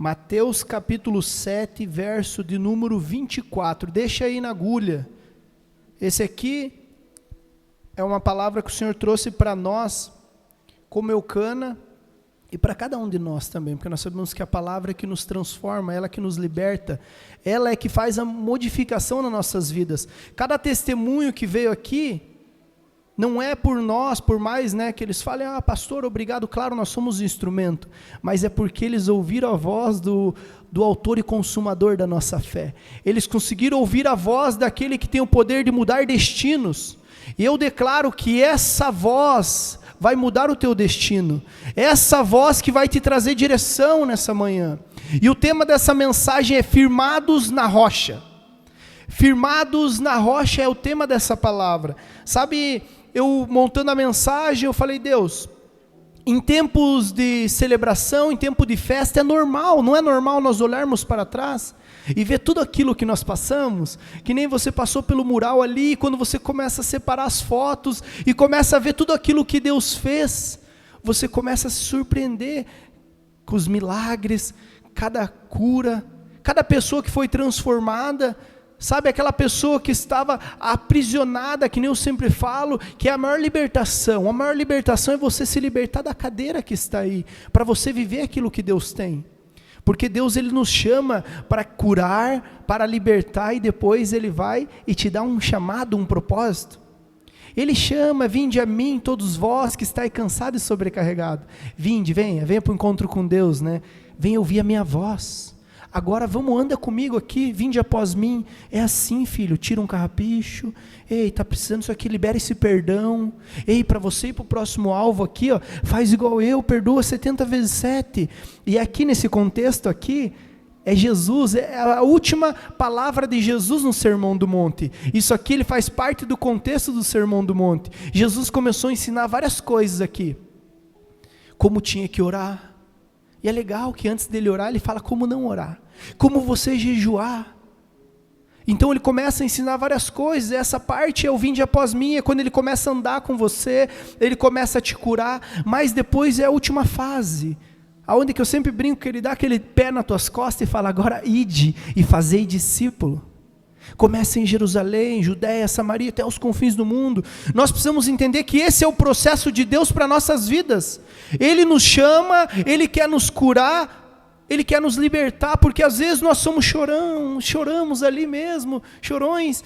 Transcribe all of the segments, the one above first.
Mateus capítulo 7, verso de número 24. Deixa aí na agulha. Esse aqui é uma palavra que o Senhor trouxe para nós, como Eucana, e para cada um de nós também, porque nós sabemos que a palavra é que nos transforma, ela é que nos liberta, ela é que faz a modificação nas nossas vidas. Cada testemunho que veio aqui, não é por nós, por mais que eles falem, pastor, obrigado, claro, nós somos instrumento, mas é porque eles ouviram a voz do autor e consumador da nossa fé. Eles conseguiram ouvir a voz daquele que tem o poder de mudar destinos, e eu declaro que essa voz vai mudar o teu destino, essa voz que vai te trazer direção nessa manhã. E o tema dessa mensagem é firmados na rocha. Firmados na rocha é o tema dessa palavra. Sabe, eu montando a mensagem, eu falei, Deus, em tempos de celebração, em tempo de festa, é normal, não é normal nós olharmos para trás e ver tudo aquilo que nós passamos, que nem você passou pelo mural ali, quando você começa a separar as fotos e começa a ver tudo aquilo que Deus fez, você começa a se surpreender com os milagres, cada cura, cada pessoa que foi transformada. Sabe, aquela pessoa que estava aprisionada, que nem eu sempre falo, que é a maior libertação é você se libertar da cadeira que está aí, para você viver aquilo que Deus tem, porque Deus ele nos chama para curar, para libertar, e depois Ele vai e te dá um chamado, um propósito. Ele chama, vinde a mim todos vós que estáis cansados e sobrecarregados, venha para o encontro com Deus, venha ouvir a minha voz. Agora anda comigo aqui, vinde após mim. É assim, filho, tira um carrapicho. Ei, está precisando disso aqui, libera esse perdão. Ei, para você ir para o próximo alvo aqui, faz igual eu, perdoa 70 vezes 7. E aqui nesse contexto aqui, é Jesus, é a última palavra de Jesus no Sermão do Monte. Isso aqui ele faz parte do contexto do Sermão do Monte. Jesus começou a ensinar várias coisas aqui. Como tinha que orar. E é legal que antes dele orar, ele fala como não orar, como você jejuar. Então ele começa a ensinar várias coisas. Essa parte é o vinde após mim, é quando ele começa a andar com você, ele começa a te curar, mas depois é a última fase, aonde que eu sempre brinco que ele dá aquele pé nas tuas costas e fala, agora ide e fazei discípulo. Começa em Jerusalém, Judéia, Samaria, até os confins do mundo. Nós precisamos entender que esse é o processo de Deus para nossas vidas. Ele nos chama, Ele quer nos curar, Ele quer nos libertar, porque às vezes nós somos choramos ali mesmo, chorões,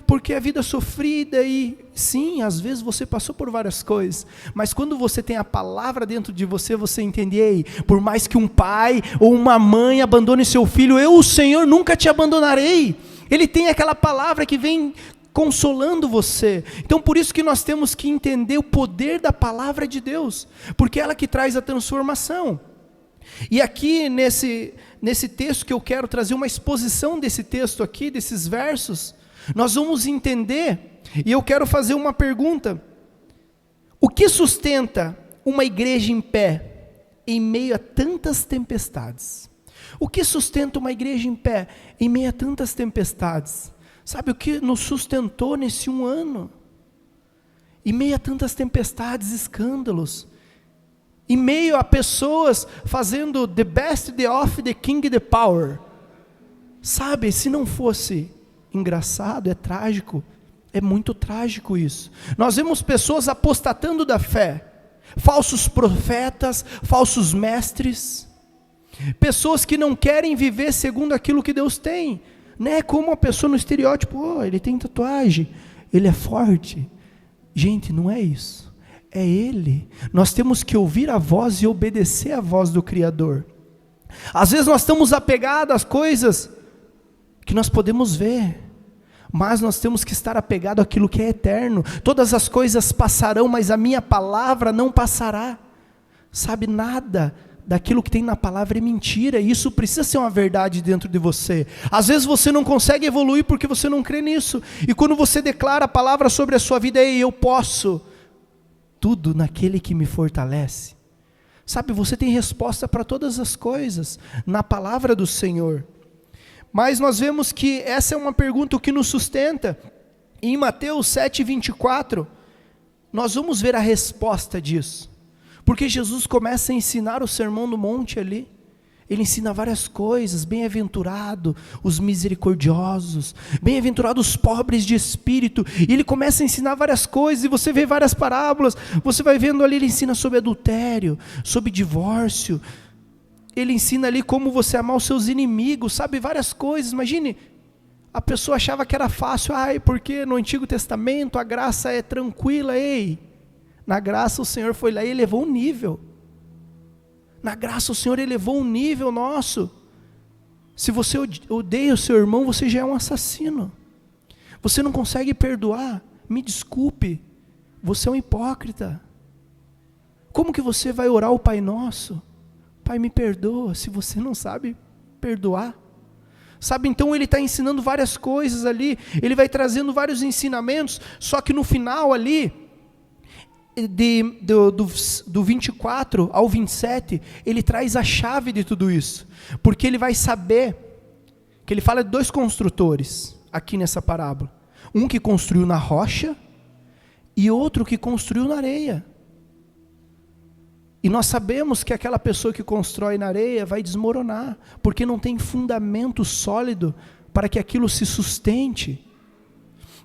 porque a vida é sofrida, e sim, às vezes você passou por várias coisas, mas quando você tem a palavra dentro de você, você entende, por mais que um pai ou uma mãe abandone seu filho, eu, o Senhor, nunca te abandonarei. Ele tem aquela palavra que vem consolando você. Então por isso que nós temos que entender o poder da palavra de Deus, porque é ela que traz a transformação. E aqui nesse texto que eu quero trazer uma exposição desse texto aqui, desses versos, nós vamos entender, e eu quero fazer uma pergunta: o que sustenta uma igreja em pé em meio a tantas tempestades? O que sustenta uma igreja em pé em meio a tantas tempestades? Sabe o que nos sustentou nesse 1 ano? Em meio a tantas tempestades, escândalos, em meio a pessoas fazendo the best, the off, the king, the power. Sabe, se não fosse engraçado, é trágico, é muito trágico isso. Nós vemos pessoas apostatando da fé, falsos profetas, falsos mestres, pessoas que não querem viver segundo aquilo que Deus tem, como uma pessoa no estereótipo, ele tem tatuagem, ele é forte. Gente, não é isso, é Ele. Nós temos que ouvir a voz e obedecer a voz do Criador. Às vezes nós estamos apegados às coisas que nós podemos ver, mas nós temos que estar apegados àquilo que é eterno. Todas as coisas passarão, mas a minha palavra não passará. Sabe, nada daquilo que tem na palavra é mentira, e isso precisa ser uma verdade dentro de você. Às vezes você não consegue evoluir porque você não crê nisso, e quando você declara a palavra sobre a sua vida, eu posso tudo naquele que me fortalece. Sabe, você tem resposta para todas as coisas na palavra do Senhor. Mas nós vemos que essa é uma pergunta que nos sustenta. Em Mateus 7:24, nós vamos ver a resposta disso. Porque Jesus começa a ensinar o Sermão do Monte ali. Ele ensina várias coisas, bem-aventurado os misericordiosos, bem-aventurado os pobres de espírito, e ele começa a ensinar várias coisas, e você vê várias parábolas, você vai vendo ali, ele ensina sobre adultério, sobre divórcio, ele ensina ali como você amar os seus inimigos, sabe, várias coisas. Imagine, a pessoa achava que era fácil, porque no Antigo Testamento a graça é tranquila, na graça o Senhor foi lá e elevou um nível. Na graça o Senhor elevou um nível nosso. Se você odeia o seu irmão, você já é um assassino. Você não consegue perdoar, me desculpe, você é um hipócrita. Como que você vai orar o Pai Nosso? Pai, me perdoa, se você não sabe perdoar. Sabe, então ele está ensinando várias coisas ali, ele vai trazendo vários ensinamentos, só que no final ali, do 24 ao 27, ele traz a chave de tudo isso, porque ele vai saber, que ele fala de 2 construtores, aqui nessa parábola, um que construiu na rocha, e outro que construiu na areia, e nós sabemos que aquela pessoa que constrói na areia vai desmoronar, porque não tem fundamento sólido, para que aquilo se sustente.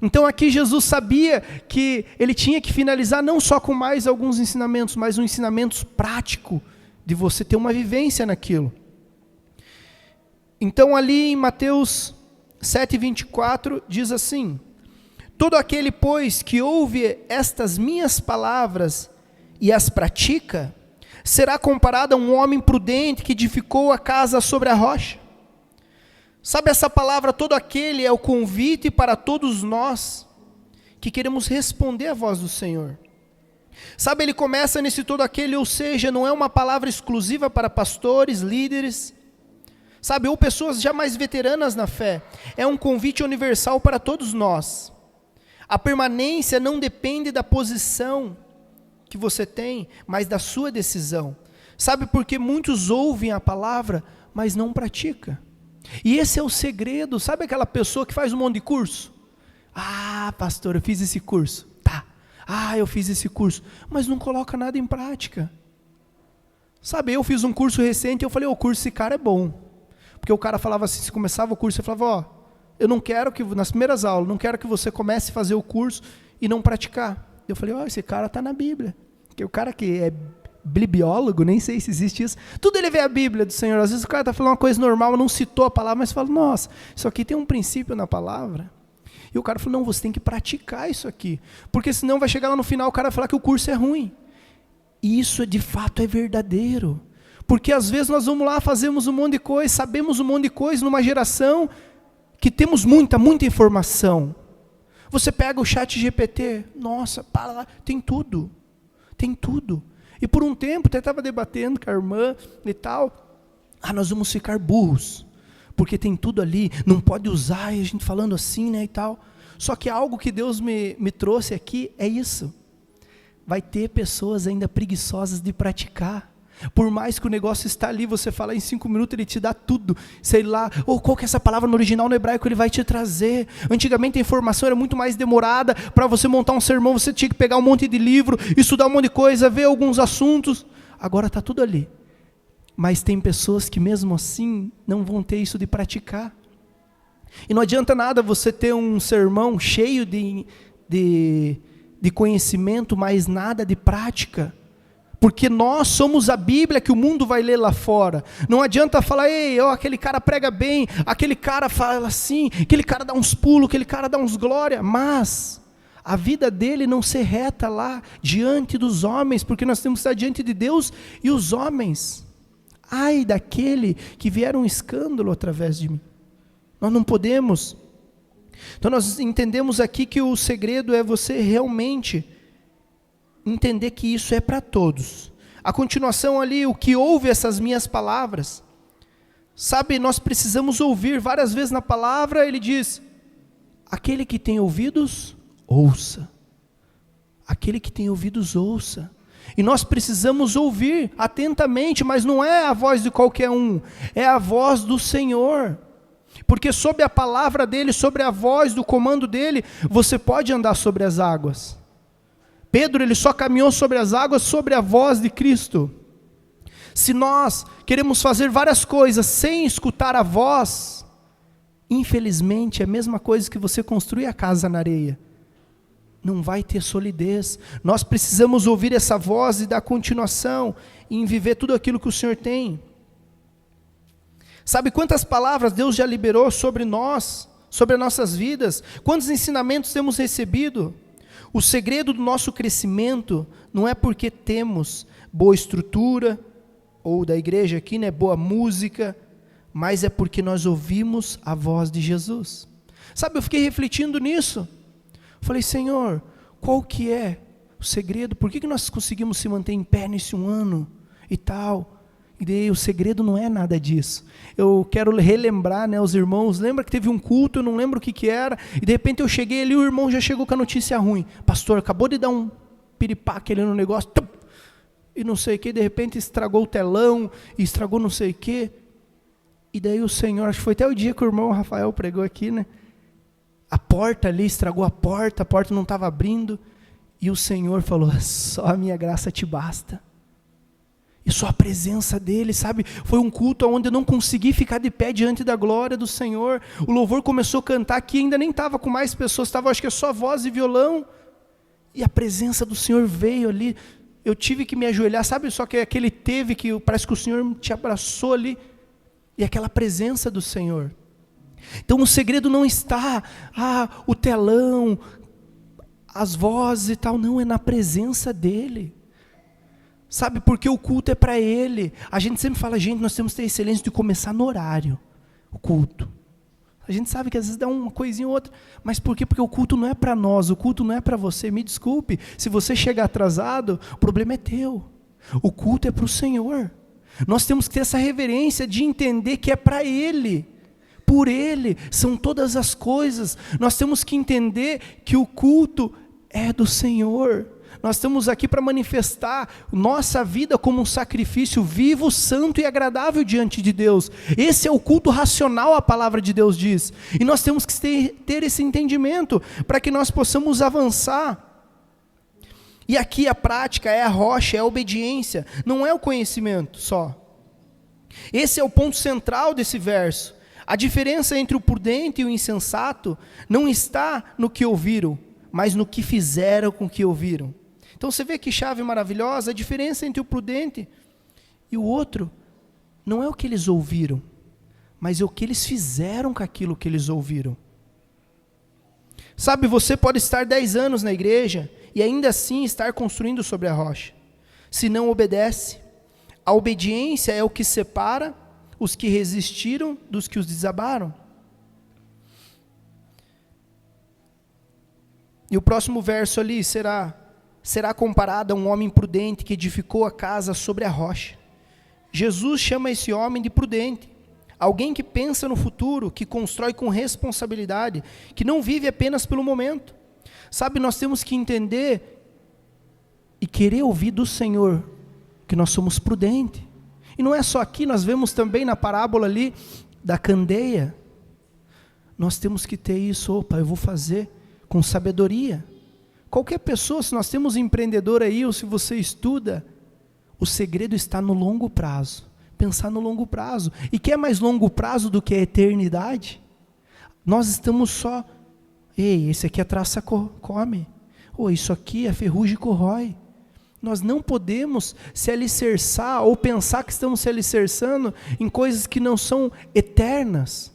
Então aqui Jesus sabia que ele tinha que finalizar não só com mais alguns ensinamentos, mas um ensinamento prático, de você ter uma vivência naquilo. Então ali em Mateus 7:24 diz assim: todo aquele, pois, que ouve estas minhas palavras e as pratica, será comparado a um homem prudente que edificou a casa sobre a rocha. Sabe, essa palavra, todo aquele, é o convite para todos nós que queremos responder à voz do Senhor. Sabe, ele começa nesse todo aquele, ou seja, não é uma palavra exclusiva para pastores, líderes, sabe, ou pessoas já mais veteranas na fé. É um convite universal para todos nós. A permanência não depende da posição que você tem, mas da sua decisão. Sabe, porque muitos ouvem a palavra, mas não praticam. E esse é o segredo. Sabe aquela pessoa que faz um monte de curso? Pastor, eu fiz esse curso. Tá. Eu fiz esse curso. Mas não coloca nada em prática. Sabe, eu fiz um curso recente e eu falei, o curso desse cara é bom. Porque o cara falava assim, se começava o curso, eu falava, eu não quero que, nas primeiras aulas, não quero que você comece a fazer o curso e não praticar. Eu falei, esse cara está na Bíblia. Porque o cara que é bibliólogo, nem sei se existe isso, tudo ele vê a Bíblia do Senhor. Às vezes o cara está falando uma coisa normal, não citou a palavra, mas fala, nossa, isso aqui tem um princípio na palavra. E o cara falou, não, você tem que praticar isso aqui, porque senão vai chegar lá no final, o cara vai falar que o curso é ruim. E isso de fato é verdadeiro, porque às vezes nós vamos lá, fazemos um monte de coisa, sabemos um monte de coisa, numa geração que temos muita informação. Você pega o ChatGPT, nossa, para lá, tem tudo. E por um tempo, até estava debatendo com a irmã e tal, nós vamos ficar burros, porque tem tudo ali, não pode usar, e a gente falando assim, né, e tal. Só que algo que Deus me trouxe aqui é isso. Vai ter pessoas ainda preguiçosas de praticar. Por mais que o negócio está ali, você fala em 5 minutos, ele te dá tudo, sei lá, qual que é essa palavra no original, no hebraico, ele vai te trazer. Antigamente a informação era muito mais demorada, para você montar um sermão, você tinha que pegar um monte de livro, estudar um monte de coisa, ver alguns assuntos. Agora está tudo ali. Mas tem pessoas que mesmo assim, não vão ter isso de praticar. E não adianta nada você ter um sermão cheio de conhecimento, mas nada de prática. Porque nós somos a Bíblia que o mundo vai ler lá fora. Não adianta falar, aquele cara prega bem, aquele cara fala assim, aquele cara dá uns pulos, aquele cara dá uns glória, mas a vida dele não ser reta lá diante dos homens, porque nós temos que estar diante de Deus e os homens. Ai daquele que vier um escândalo através de mim. Nós não podemos. Então nós entendemos aqui que o segredo é você realmente entender que isso é para todos. A continuação ali, o que ouve essas minhas palavras, sabe, nós precisamos ouvir. Várias vezes na palavra ele diz, aquele que tem ouvidos, ouça. Aquele que tem ouvidos, ouça. E nós precisamos ouvir atentamente, mas não é a voz de qualquer um, é a voz do Senhor. Porque sob a palavra dele, sobre a voz do comando dele, você pode andar sobre as águas. Pedro, ele só caminhou sobre as águas, sobre a voz de Cristo. Se nós queremos fazer várias coisas sem escutar a voz, infelizmente é a mesma coisa que você construir a casa na areia. Não vai ter solidez. Nós precisamos ouvir essa voz e dar continuação em viver tudo aquilo que o Senhor tem. Sabe quantas palavras Deus já liberou sobre nós, sobre as nossas vidas? Quantos ensinamentos temos recebido? O segredo do nosso crescimento não é porque temos boa estrutura, ou da igreja aqui, né, boa música, mas é porque nós ouvimos a voz de Jesus. Sabe, eu fiquei refletindo nisso. Falei, Senhor, qual que é o segredo? Por que nós conseguimos se manter em pé nesse um ano e tal? E daí o segredo não é nada disso. Eu quero relembrar, né, os irmãos, lembra que teve um culto, eu não lembro o que era, e de repente eu cheguei ali, o irmão já chegou com a notícia ruim. Pastor, acabou de dar um piripaque ali no negócio, e não sei o que, de repente estragou o telão, e estragou não sei o que. E daí o Senhor, acho que foi até o dia que o irmão Rafael pregou aqui, né? A porta ali, estragou a porta não estava abrindo, e o Senhor falou, só a minha graça te basta. E só a presença dele, sabe? Foi um culto onde eu não consegui ficar de pé diante da glória do Senhor. O louvor começou a cantar, que ainda nem estava com mais pessoas, estava acho que só voz e violão. E a presença do Senhor veio ali. Eu tive que me ajoelhar, sabe? Só que aquele teve que, parece que o Senhor te abraçou ali. E aquela presença do Senhor. Então o segredo não está, o telão, as vozes e tal. Não, é na presença dEle. Sabe, porque o culto é para Ele. A gente sempre fala, gente, nós temos que ter a excelência de começar no horário, o culto. A gente sabe que às vezes dá uma coisinha ou outra, mas por quê? Porque o culto não é para nós, o culto não é para você. Me desculpe, se você chegar atrasado, o problema é teu. O culto é para o Senhor. Nós temos que ter essa reverência de entender que é para Ele. Por Ele são todas as coisas. Nós temos que entender que o culto é do Senhor. Nós estamos aqui para manifestar nossa vida como um sacrifício vivo, santo e agradável diante de Deus. Esse é o culto racional, a palavra de Deus diz. E nós temos que ter esse entendimento para que nós possamos avançar. E aqui a prática é a rocha, é a obediência, não é o conhecimento só. Esse é o ponto central desse verso. A diferença entre o prudente e o insensato não está no que ouviram, mas no que fizeram com o que ouviram. Então você vê que chave maravilhosa, a diferença entre o prudente e o outro não é o que eles ouviram, mas é o que eles fizeram com aquilo que eles ouviram. Sabe, você pode estar 10 anos na igreja e ainda assim estar construindo sobre a rocha. Se não obedece, a obediência é o que separa os que resistiram dos que os desabaram. E o próximo verso ali será comparado a um homem prudente que edificou a casa sobre a rocha. Jesus chama esse homem de prudente, alguém que pensa no futuro, que constrói com responsabilidade, que não vive apenas pelo momento. Sabe, nós temos que entender e querer ouvir do Senhor que nós somos prudentes. E não é só aqui, nós vemos também na parábola ali da candeia. Nós temos que ter isso, eu vou fazer com sabedoria. Qualquer pessoa, se nós temos empreendedor aí, ou se você estuda, o segredo está no longo prazo. Pensar no longo prazo. E que é mais longo prazo do que a eternidade? Nós estamos só, esse aqui a traça come. Isso aqui a ferrugem corrói. Nós não podemos se alicerçar ou pensar que estamos se alicerçando em coisas que não são eternas.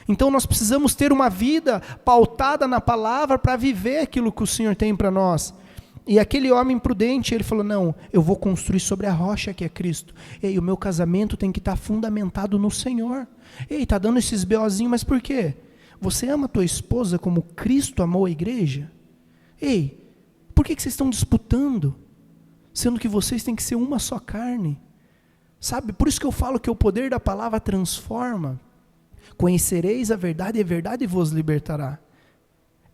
Então nós precisamos ter uma vida pautada na palavra para viver aquilo que o Senhor tem para nós. E aquele homem prudente, ele falou, não, eu vou construir sobre a rocha que é Cristo. O meu casamento tem que estar fundamentado no Senhor. Está dando esses BOzinhos, mas por quê? Você ama a tua esposa como Cristo amou a igreja? Por que vocês estão disputando? Sendo que vocês têm que ser uma só carne. Sabe, por isso que eu falo que o poder da palavra transforma. Conhecereis a verdade e a verdade vos libertará.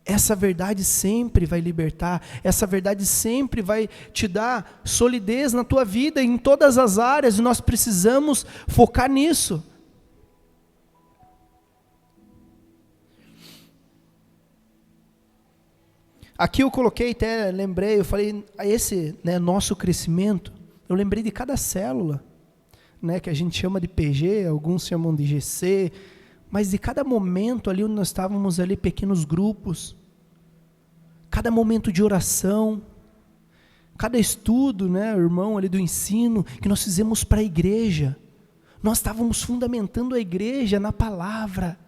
Essa verdade sempre vai libertar, essa verdade sempre vai te dar solidez na tua vida, em todas as áreas, e nós precisamos focar nisso. Aqui eu coloquei, até lembrei, eu falei, esse nosso crescimento, eu lembrei de cada célula. né, que a gente chama de PG, alguns chamam de GC, mas de cada momento ali onde nós estávamos ali, pequenos grupos, cada momento de oração, cada estudo, né, irmão, ali do ensino, que nós fizemos para a igreja, nós estávamos fundamentando a igreja na palavra.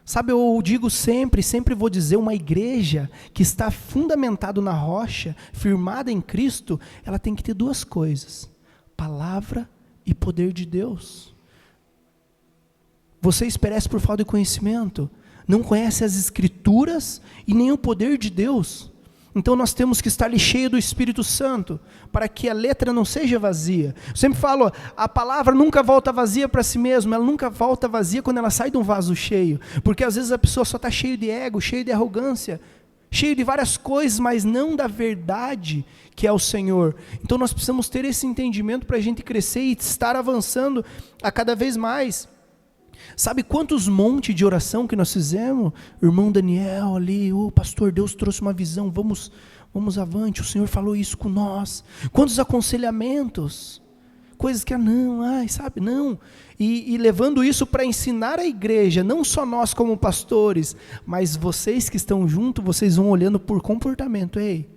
Sabe, eu digo sempre vou dizer, uma igreja que está fundamentada na rocha, firmada em Cristo, ela tem que ter duas coisas: palavra e poder de Deus. Vocês perecem por falta de conhecimento, não conhecem as Escrituras e nem o poder de Deus. Então nós temos que estar ali cheio do Espírito Santo, para que a letra não seja vazia. Eu sempre falo, a palavra nunca volta vazia para si mesma, ela nunca volta vazia quando ela sai de um vaso cheio, porque às vezes a pessoa só está cheio de ego, cheio de arrogância, cheio de várias coisas, mas não da verdade que é o Senhor. Então nós precisamos ter esse entendimento para a gente crescer e estar avançando a cada vez mais. Sabe quantos montes de oração que nós fizemos? Irmão Daniel ali, pastor, Deus trouxe uma visão, vamos avante, o Senhor falou isso com nós. Quantos aconselhamentos, coisas que sabe, não. E levando isso para ensinar a igreja, não só nós como pastores, mas vocês que estão junto, vocês vão olhando por comportamento. Ei,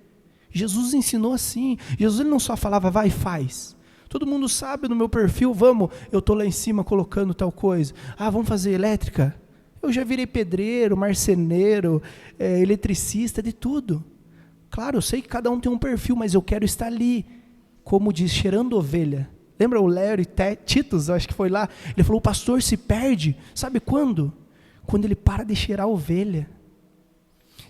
Jesus ensinou assim, Jesus ele não só falava, vai e faz. Todo mundo sabe no meu perfil, eu estou lá em cima colocando tal coisa. Vamos fazer elétrica? Eu já virei pedreiro, marceneiro, eletricista, de tudo. Claro, eu sei que cada um tem um perfil, mas eu quero estar ali, como diz, cheirando ovelha. Lembra o Léo Titus, eu acho que foi lá, ele falou, o pastor se perde, sabe quando? Quando ele para de cheirar ovelha.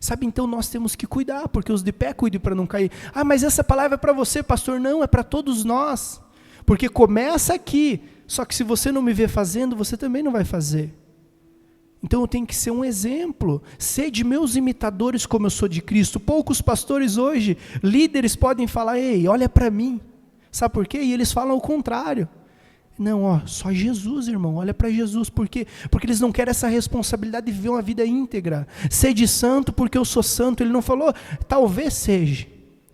Sabe, então nós temos que cuidar, porque os de pé cuidem para não cair. Mas essa palavra é para você, pastor. Não, é para todos nós. Porque começa aqui, só que se você não me vê fazendo, você também não vai fazer. Então eu tenho que ser um exemplo, sede meus imitadores como eu sou de Cristo. Poucos pastores hoje, líderes podem falar, ei, olha para mim, sabe por quê? E eles falam o contrário. Não, só Jesus, irmão, olha para Jesus, por quê? Porque eles não querem essa responsabilidade de viver uma vida íntegra. Sede santo porque eu sou santo, ele não falou, talvez seja,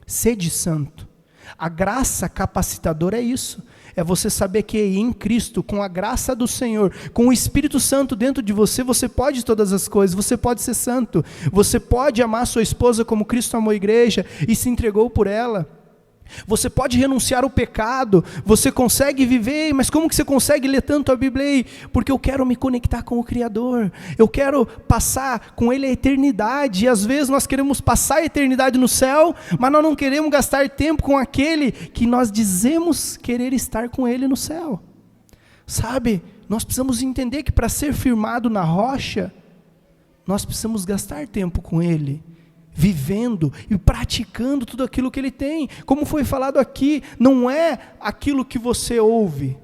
sede santo. A graça capacitadora é isso, é você saber que em Cristo, com a graça do Senhor, com o Espírito Santo dentro de você, você pode todas as coisas, você pode ser santo, você pode amar sua esposa como Cristo amou a igreja e se entregou por ela. Você pode renunciar ao pecado, você consegue viver, mas como que você consegue ler tanto a Bíblia aí? Porque eu quero me conectar com o Criador, eu quero passar com Ele a eternidade, e às vezes nós queremos passar a eternidade no céu, mas nós não queremos gastar tempo com aquele que nós dizemos querer estar com Ele no céu. Sabe, nós precisamos entender que para ser firmado na rocha, nós precisamos gastar tempo com Ele, vivendo e praticando tudo aquilo que Ele tem. Como foi falado aqui, não é aquilo que você ouve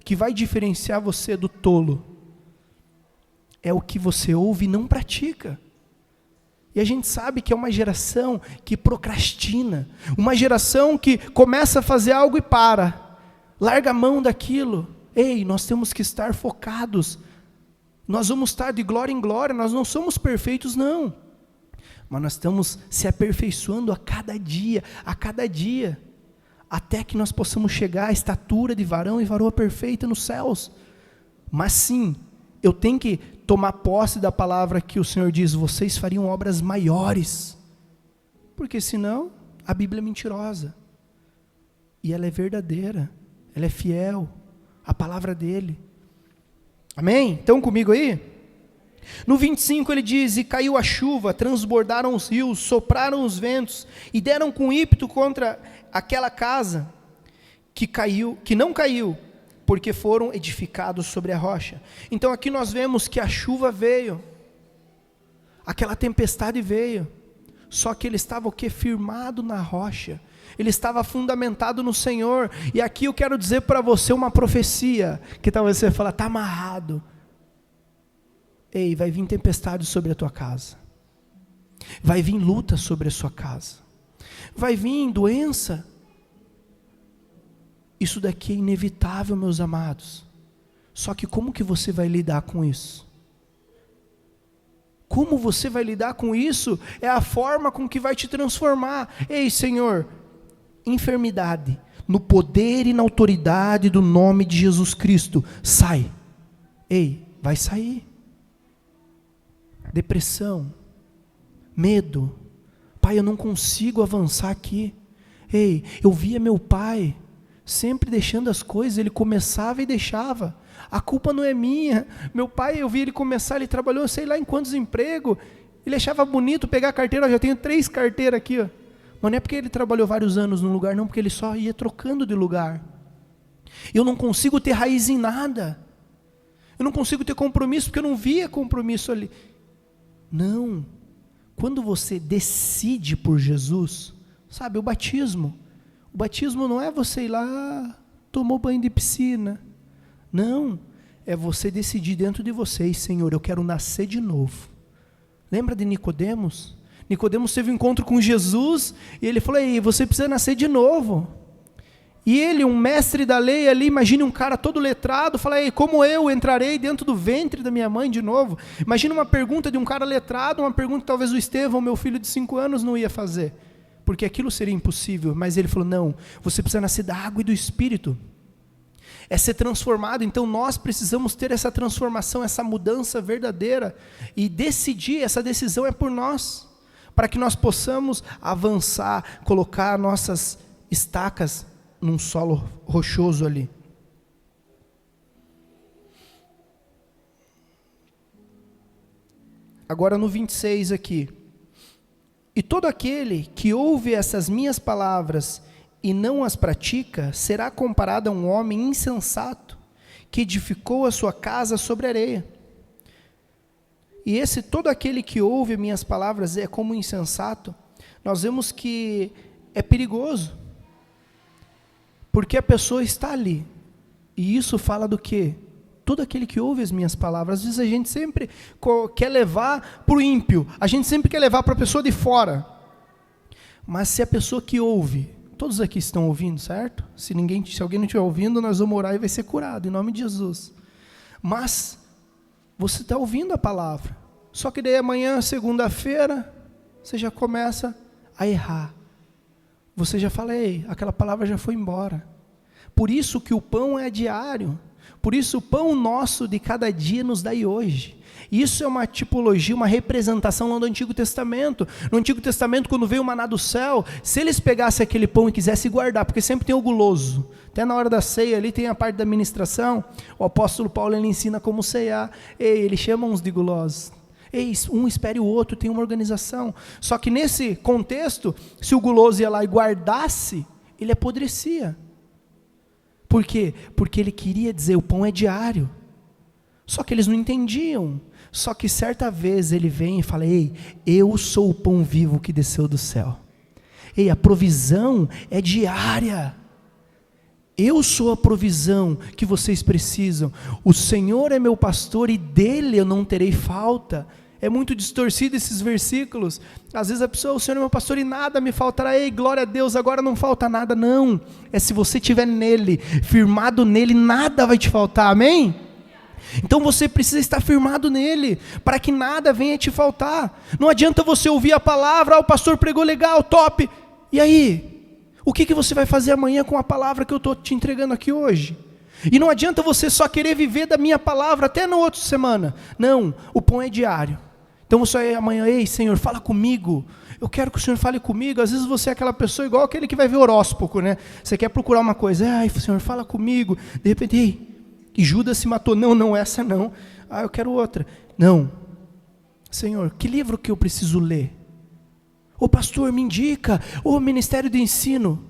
que vai diferenciar você do tolo, é o que você ouve e não pratica. E a gente sabe que é uma geração que procrastina, uma geração que começa a fazer algo e larga a mão daquilo. Ei, nós temos que estar focados, nós vamos estar de glória em glória, nós não somos perfeitos não, mas nós estamos se aperfeiçoando a cada dia, até que nós possamos chegar à estatura de varão e varoa perfeita nos céus. Mas sim, eu tenho que tomar posse da palavra que o Senhor diz, vocês fariam obras maiores, porque senão a Bíblia é mentirosa, e ela é verdadeira, ela é fiel, a palavra dele. Amém? Estão comigo aí? No 25 ele diz, e caiu a chuva, transbordaram os rios, sopraram os ventos, e deram com ímpeto contra aquela casa, que não caiu, porque foram edificados sobre a rocha. Então aqui nós vemos que a chuva veio, aquela tempestade veio, só que ele estava o quê? Firmado na rocha, ele estava fundamentado no Senhor. E aqui eu quero dizer para você uma profecia, que talvez você fale, está amarrado. Ei, vai vir tempestade sobre a tua casa, vai vir luta sobre a sua casa, vai vir doença. Isso daqui é inevitável, meus amados. Só que como que você vai lidar com isso? Como você vai lidar com isso é a forma com que vai te transformar. Ei, Senhor, enfermidade, no poder e na autoridade do nome de Jesus Cristo. Sai. Ei, vai sair. Depressão, medo. Pai, eu não consigo avançar aqui. Ei, eu via meu pai sempre deixando as coisas, ele começava e deixava. A culpa não é minha. Meu pai, eu vi ele começar, ele trabalhou sei lá em quantos empregos, ele achava bonito pegar a carteira, eu já tenho 3 carteiras aqui, ó. Mas não é porque ele trabalhou vários anos num lugar, não, porque ele só ia trocando de lugar. Eu não consigo ter raiz em nada. Eu não consigo ter compromisso, porque eu não via compromisso ali. Não. Quando você decide por Jesus, sabe, o batismo não é você ir lá, tomou banho de piscina. Não, é você decidir dentro de você, Senhor, eu quero nascer de novo. Lembra de Nicodemos? Nicodemos teve um encontro com Jesus, e ele falou, ei, você precisa nascer de novo. E ele, um mestre da lei ali, imagine um cara todo letrado, fala, ei, como eu entrarei dentro do ventre da minha mãe de novo? Imagina uma pergunta de um cara letrado, uma pergunta que talvez o Estevão, meu filho de 5 anos, não ia fazer, porque aquilo seria impossível. Mas ele falou, não, você precisa nascer da água e do Espírito, é ser transformado. Então nós precisamos ter essa transformação, essa mudança verdadeira, e decidir, essa decisão é por nós, para que nós possamos avançar, colocar nossas estacas num solo rochoso ali. Agora no 26 aqui. E todo aquele que ouve essas minhas palavras e não as pratica, será comparado a um homem insensato, que edificou a sua casa sobre areia. E todo aquele que ouve minhas palavras é como insensato, nós vemos que é perigoso, porque a pessoa está ali, e isso fala do quê? Todo aquele que ouve as minhas palavras. Às vezes a gente sempre quer levar para o ímpio, a gente sempre quer levar para a pessoa de fora, mas se a pessoa que ouve, todos aqui estão ouvindo, certo? Se alguém não estiver ouvindo, nós vamos orar e vai ser curado, em nome de Jesus. Mas você está ouvindo a palavra, só que daí amanhã, segunda-feira, você já começa a errar. Você já fala, ei, aquela palavra já foi embora. Por isso que o pão é diário. Por isso o pão nosso de cada dia nos dai hoje. Isso é uma tipologia, uma representação lá do Antigo Testamento. No Antigo Testamento, quando veio o maná do céu, se eles pegassem aquele pão e quisessem guardar, porque sempre tem o guloso, até na hora da ceia ali tem a parte da ministração, o apóstolo Paulo ele ensina como ceiar. Ei, ele chama uns de gulosos. Ei, um espere o outro, tem uma organização. Só que nesse contexto, se o guloso ia lá e guardasse, ele apodrecia. Por quê? Porque ele queria dizer, o pão é diário. Só que eles não entendiam. Só que certa vez ele vem e fala, ei, eu sou o pão vivo que desceu do céu. Ei, a provisão é diária. Eu sou a provisão que vocês precisam. O Senhor é meu pastor e dele eu não terei falta. É muito distorcido esses versículos. Às vezes a pessoa, o Senhor é meu pastor e nada me faltará. Ei, glória a Deus, agora não falta nada. Não, é se você estiver nele, firmado nele, nada vai te faltar, amém? Então você precisa estar firmado nele, para que nada venha te faltar. Não adianta você ouvir a palavra, o pastor pregou legal, top. E aí? O que você vai fazer amanhã com a palavra que eu estou te entregando aqui hoje? E não adianta você só querer viver da minha palavra até na outra semana. Não, o pão é diário. Então você amanhã, ei Senhor, fala comigo. Eu quero que o Senhor fale comigo. Às vezes você é aquela pessoa igual aquele que vai ver horóscopo, né? Você quer procurar uma coisa, ai Senhor, fala comigo. De repente, ei, e Judas se matou. Não, essa não. Ah, eu quero outra. Não. Senhor, que livro que eu preciso ler? Ô pastor, me indica. Ô ministério de ensino.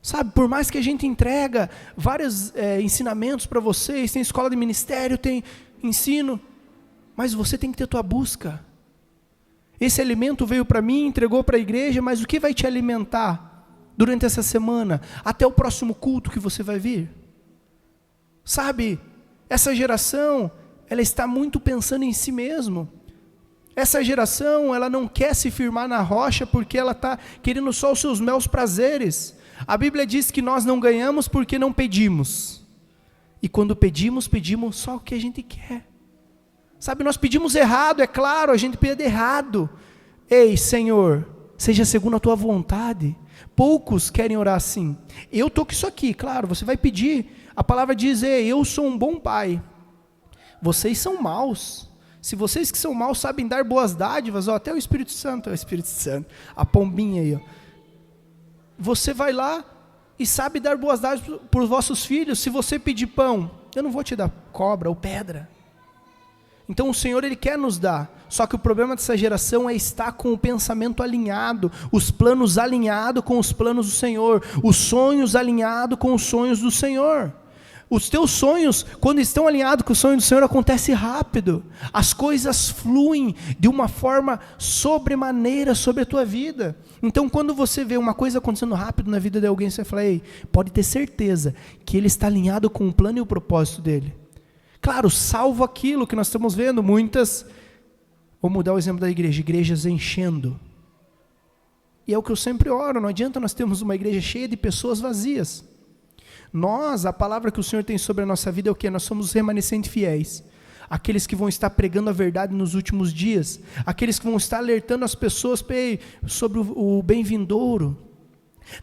Sabe, por mais que a gente entrega vários ensinamentos para vocês, tem escola de ministério, tem ensino, mas você tem que ter tua busca. Esse alimento veio para mim, entregou para a igreja, mas o que vai te alimentar durante essa semana, até o próximo culto que você vai vir? Sabe, essa geração, ela está muito pensando em si mesmo. Essa geração, ela não quer se firmar na rocha, porque ela está querendo só os seus meus prazeres. A Bíblia diz que nós não ganhamos porque não pedimos. E quando pedimos só o que a gente quer. Sabe, nós pedimos errado, é claro, a gente pede errado. Ei, Senhor, seja segundo a tua vontade. Poucos querem orar assim. Eu estou com isso aqui, claro, você vai pedir. A palavra diz, eu sou um bom pai. Vocês são maus. Se vocês que são maus sabem dar boas dádivas, até o Espírito Santo, a pombinha aí, você vai lá e sabe dar boas dádivas para os vossos filhos. Se você pedir pão, eu não vou te dar cobra ou pedra. Então o Senhor, Ele quer nos dar, só que o problema dessa geração é estar com o pensamento alinhado, os planos alinhados com os planos do Senhor, os sonhos alinhados com os sonhos do Senhor. Os teus sonhos, quando estão alinhados com o sonho do Senhor, acontece rápido, as coisas fluem de uma forma sobremaneira sobre a tua vida. Então quando você vê uma coisa acontecendo rápido na vida de alguém, você fala, pode ter certeza que ele está alinhado com o plano e o propósito dele. Claro, salvo aquilo que nós estamos vendo, muitas, vou mudar o exemplo da igreja, igrejas enchendo. E é o que eu sempre oro, não adianta nós termos uma igreja cheia de pessoas vazias. Nós, a palavra que o Senhor tem sobre a nossa vida é o quê? Nós somos remanescentes fiéis. Aqueles que vão estar pregando a verdade nos últimos dias. Aqueles que vão estar alertando as pessoas sobre o bem vindouro.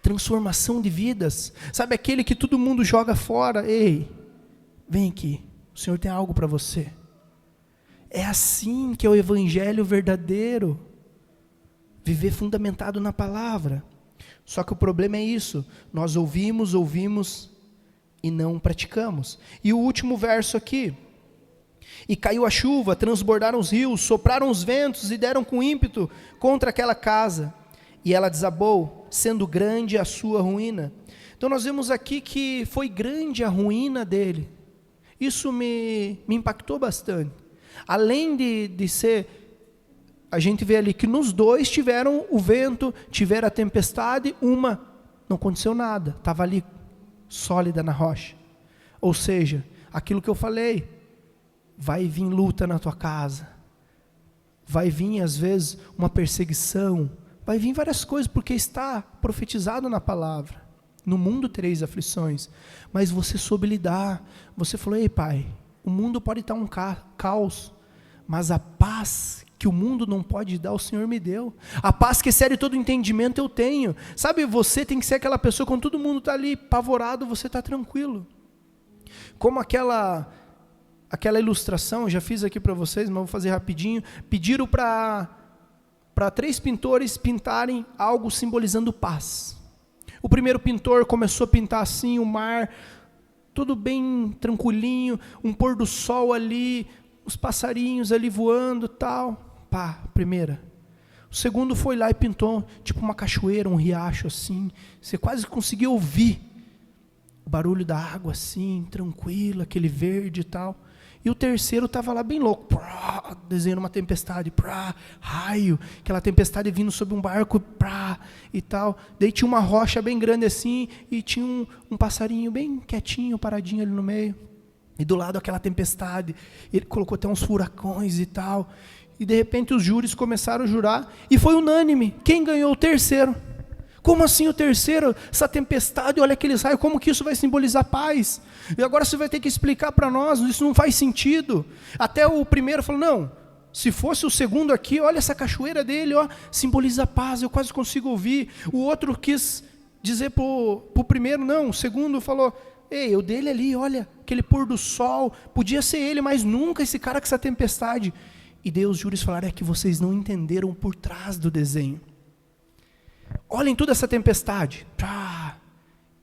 Transformação de vidas. Sabe aquele que todo mundo joga fora? Vem aqui. O Senhor tem algo para você. É assim que é o evangelho verdadeiro. Viver fundamentado na palavra. Só que o problema é isso. Nós ouvimos e não praticamos. E o último verso aqui. E caiu a chuva, transbordaram os rios, sopraram os ventos e deram com ímpeto contra aquela casa. E ela desabou, sendo grande a sua ruína. Então nós vemos aqui que foi grande a ruína dele. Isso me impactou bastante. Além de ser, a gente vê ali que nos dois tiveram o vento, tiveram a tempestade, uma não aconteceu nada, estava ali sólida na rocha. Ou seja, aquilo que eu falei, vai vir luta na tua casa, vai vir às vezes uma perseguição, vai vir várias coisas, porque está profetizado na palavra. No mundo tereis aflições, mas você soube lidar. Você falou, pai, o mundo pode estar um caos, mas a paz que o mundo não pode dar, o Senhor me deu. A paz que excede todo entendimento eu tenho. Sabe, você tem que ser aquela pessoa, quando todo mundo está ali apavorado, você está tranquilo. Como aquela ilustração, eu já fiz aqui para vocês, mas vou fazer rapidinho. Pediram para 3 pintores pintarem algo simbolizando paz. O primeiro pintor começou a pintar assim, o mar, tudo bem tranquilinho, um pôr do sol ali, os passarinhos ali voando, tal. Primeira. O segundo foi lá e pintou tipo uma cachoeira, um riacho assim. Você quase conseguia ouvir o barulho da água assim, tranquilo, aquele verde e tal. E o terceiro estava lá bem louco, desenhando uma tempestade, raio, aquela tempestade vindo sobre um barco, e tal. Daí tinha uma rocha bem grande assim, e tinha um passarinho bem quietinho, paradinho ali no meio. E do lado aquela tempestade, ele colocou até uns furacões e tal. E de repente os júris começaram a jurar, e foi unânime, quem ganhou? O terceiro. Como assim o terceiro? Essa tempestade, olha aqueles raios, como que isso vai simbolizar paz? E agora você vai ter que explicar para nós, isso não faz sentido. Até o primeiro falou, não, se fosse o segundo aqui, olha essa cachoeira dele, simboliza paz, eu quase consigo ouvir. O outro quis dizer para o primeiro, não, o segundo falou, o dele ali, olha, aquele pôr do sol, podia ser ele, mas nunca esse cara com essa tempestade. E daí os júris falaram, é que vocês não entenderam por trás do desenho. Olhem toda essa tempestade.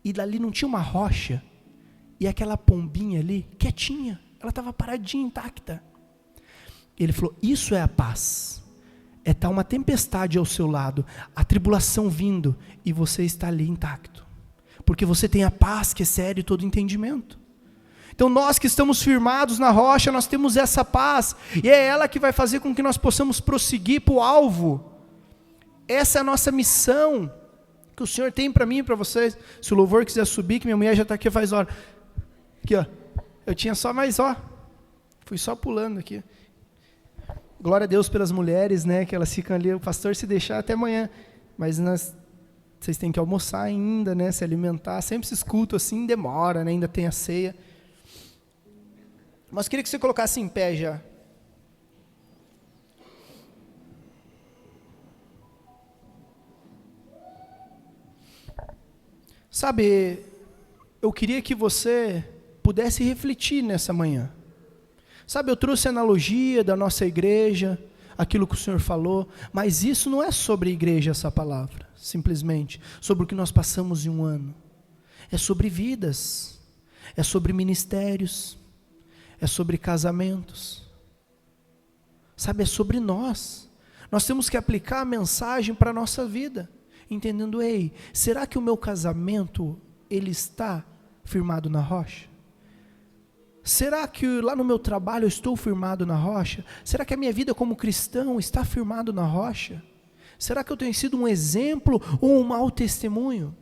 E dali não tinha uma rocha. E aquela pombinha ali, quietinha. Ela estava paradinha, intacta. Ele falou, isso é a paz. É estar uma tempestade ao seu lado, a tribulação vindo, e você está ali intacto. Porque você tem a paz que excede todo entendimento. Então nós que estamos firmados na rocha, nós temos essa paz. E é ela que vai fazer com que nós possamos prosseguir para o alvo. Essa é a nossa missão que o Senhor tem para mim e para vocês. Se o louvor quiser subir, que minha mulher já está aqui faz hora. Aqui, eu tinha só mais, fui só pulando aqui. Glória a Deus pelas mulheres, né, que elas ficam ali, o pastor se deixar até amanhã, mas vocês têm que almoçar ainda, né, se alimentar, sempre se escuta assim, demora, né, ainda tem a ceia. Mas queria que você colocasse em pé já. Sabe, eu queria que você pudesse refletir nessa manhã. Sabe, eu trouxe a analogia da nossa igreja, aquilo que o Senhor falou, mas isso não é sobre a igreja, essa palavra, simplesmente, sobre o que nós passamos em um ano. É sobre vidas, é sobre ministérios, é sobre casamentos. Sabe, é sobre nós. Nós temos que aplicar a mensagem para a nossa vida, entendendo, ei, será que o meu casamento, ele está firmado na rocha? Será que lá no meu trabalho eu estou firmado na rocha? Será que a minha vida como cristão está firmado na rocha? Será que eu tenho sido um exemplo ou um mau testemunho?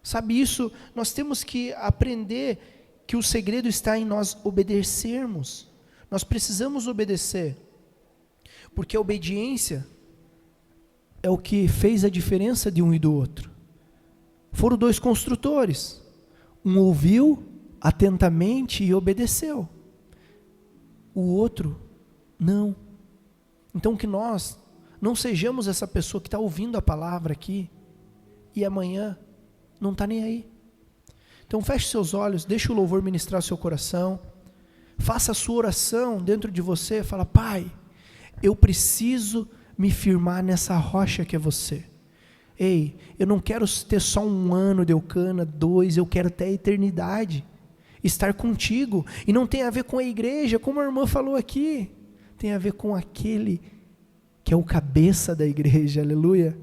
Sabe isso, nós temos que aprender que o segredo está em nós obedecermos. Nós precisamos obedecer, porque a obediência é o que fez a diferença de um e do outro. Foram dois construtores, um ouviu atentamente e obedeceu, o outro não. Então que nós não sejamos essa pessoa que está ouvindo a palavra aqui e amanhã não está nem aí. Então feche seus olhos, deixe o louvor ministrar o seu coração, faça a sua oração dentro de você, fala, Pai, eu preciso me firmar nessa rocha que é você. Ei, eu não quero ter só um ano de Eucana, 2, eu quero até a eternidade, estar contigo, e não tem a ver com a igreja, como a irmã falou aqui, tem a ver com aquele que é o cabeça da igreja, aleluia.